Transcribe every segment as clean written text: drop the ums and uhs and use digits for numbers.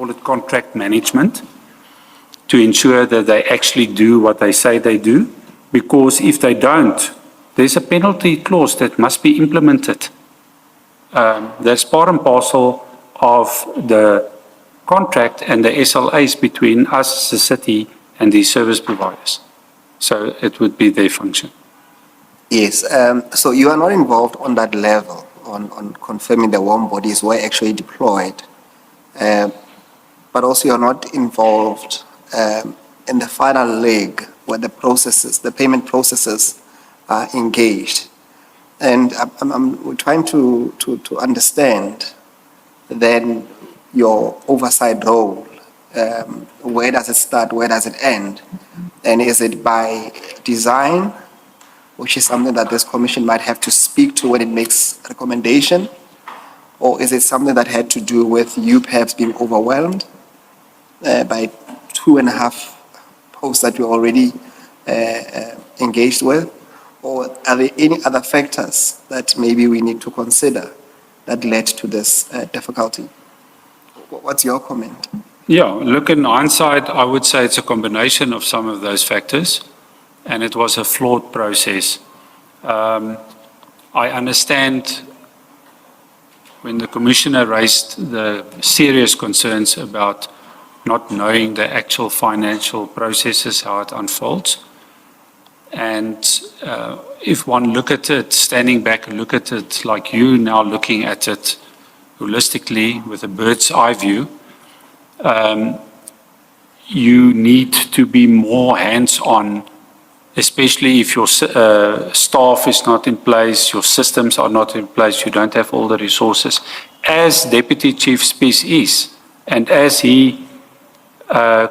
call it contract management, to ensure that they actually do what they say they do, because if they don't, there's a penalty clause that must be implemented. That's part and parcel of the contract and the SLAs between us, the city, and the service providers. So it would be their function. Yes, so you are not involved on that level, on confirming the warm bodies were actually deployed, but also you're not involved in the final leg where the processes, the payment processes are engaged. And we're trying to understand then your oversight role. Where does it start? Where does it end? And is it by design, which is something that this commission might have to speak to when it makes a recommendation? Or is it something that had to do with you perhaps being overwhelmed by 2.5 posts that you're already engaged with? Or are there any other factors that maybe we need to consider that led to this difficulty? What's your comment? Yeah, look, in hindsight, I would say it's a combination of some of those factors, and it was a flawed process. I understand when the commissioner raised the serious concerns about not knowing the actual financial processes, how it unfolds. And if one look at it, standing back and look at it like you now looking at it holistically with a bird's eye view, you need to be more hands-on, especially if your staff is not in place, your systems are not in place, you don't have all the resources. As Deputy Chief Spes is, and as he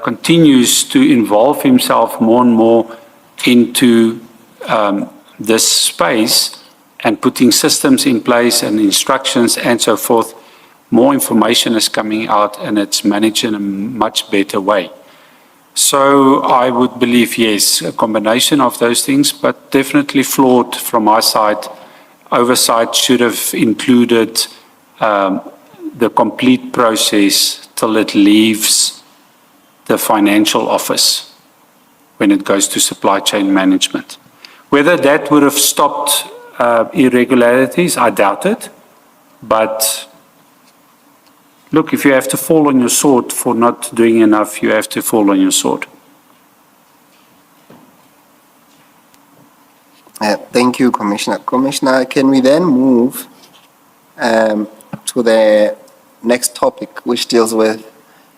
continues to involve himself more and more into this space and putting systems in place and instructions and so forth, more information is coming out and it's managed in a much better way. So I would believe, yes, a combination of those things, but definitely flawed from our side. Oversight should have included the complete process till it leaves the financial office when it goes to supply chain management. Whether that would have stopped irregularities, I doubt it. But look, if you have to fall on your sword for not doing enough, you have to fall on your sword. Thank you, Commissioner. Commissioner, can we then move to the next topic, which deals with,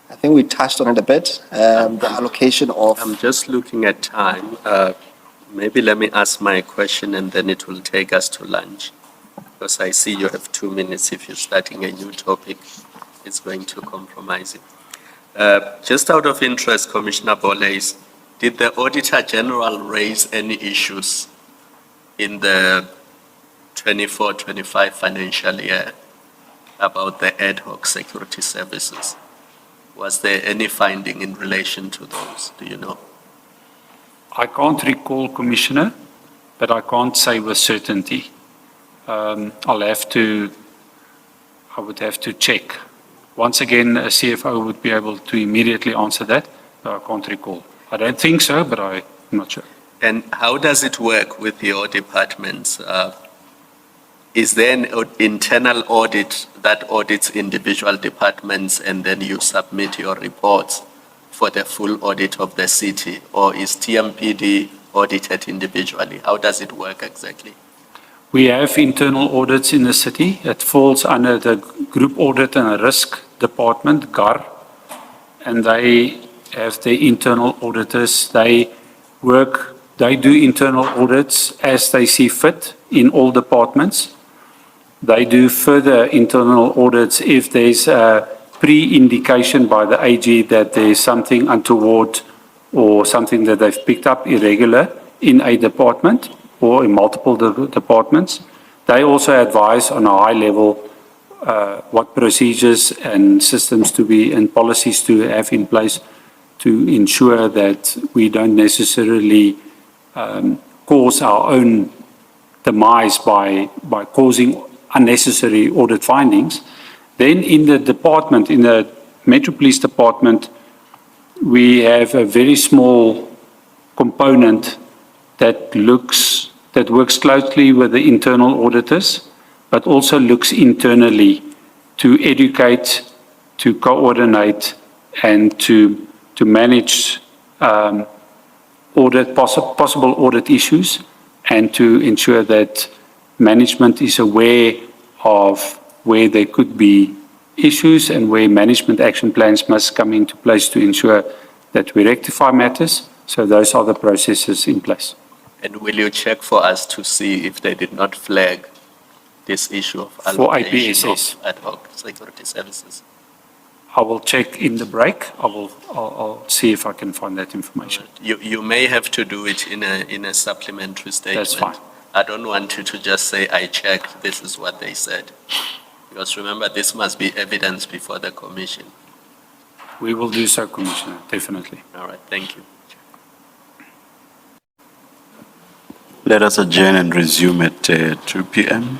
I think we touched on it a bit, the allocation of... I'm just looking at time. Maybe let me ask my question and then it will take us to lunch. Because I see you have 2 minutes. If you're starting a new topic, it's going to compromise it. Just out of interest, Commissioner Boles, did the Auditor General raise any issues in the 24-25 financial year about the ad hoc security services? Was there any finding in relation to those? Do you know? I can't recall, Commissioner, but I can't say with certainty. I would have to check. Once again, a CFO would be able to immediately answer that, but I can't recall. I don't think so, but I'm not sure. And how does it work with your departments? Is there an internal audit that audits individual departments and then you submit your reports for the full audit of the city? Or is TMPD audited individually? How does it work exactly? We have internal audits in the city. It falls under the Group Audit and Risk Department, GAR, and they have their internal auditors. They do internal audits as they see fit in all departments. They do further internal audits if there's a pre-indication by the AG that there's something untoward or something that they've picked up irregular in a department or in multiple departments. They also advise on a high level what procedures and systems to be and policies to have in place to ensure that we don't necessarily cause our own demise by causing unnecessary audit findings. Then in the department, in the Metro Police Department, we have a very small component that works closely with the internal auditors, but also looks internally to educate, to coordinate, and to manage possible audit issues, and to ensure that management is aware of where there could be issues and where management action plans must come into place to ensure that we rectify matters. So those are the processes in place. And will you check for us to see if they did not flag this issue of For allocation IPSS. of ad hoc security services? I will check in the break. I'll see if I can find that information. You may have to do it in a supplementary statement. That's fine. I don't want you to just say, I checked, this is what they said. Because remember, this must be evidence before the commission. We will do so, Commissioner, definitely. All right, thank you. Let us adjourn and resume at 2 p.m.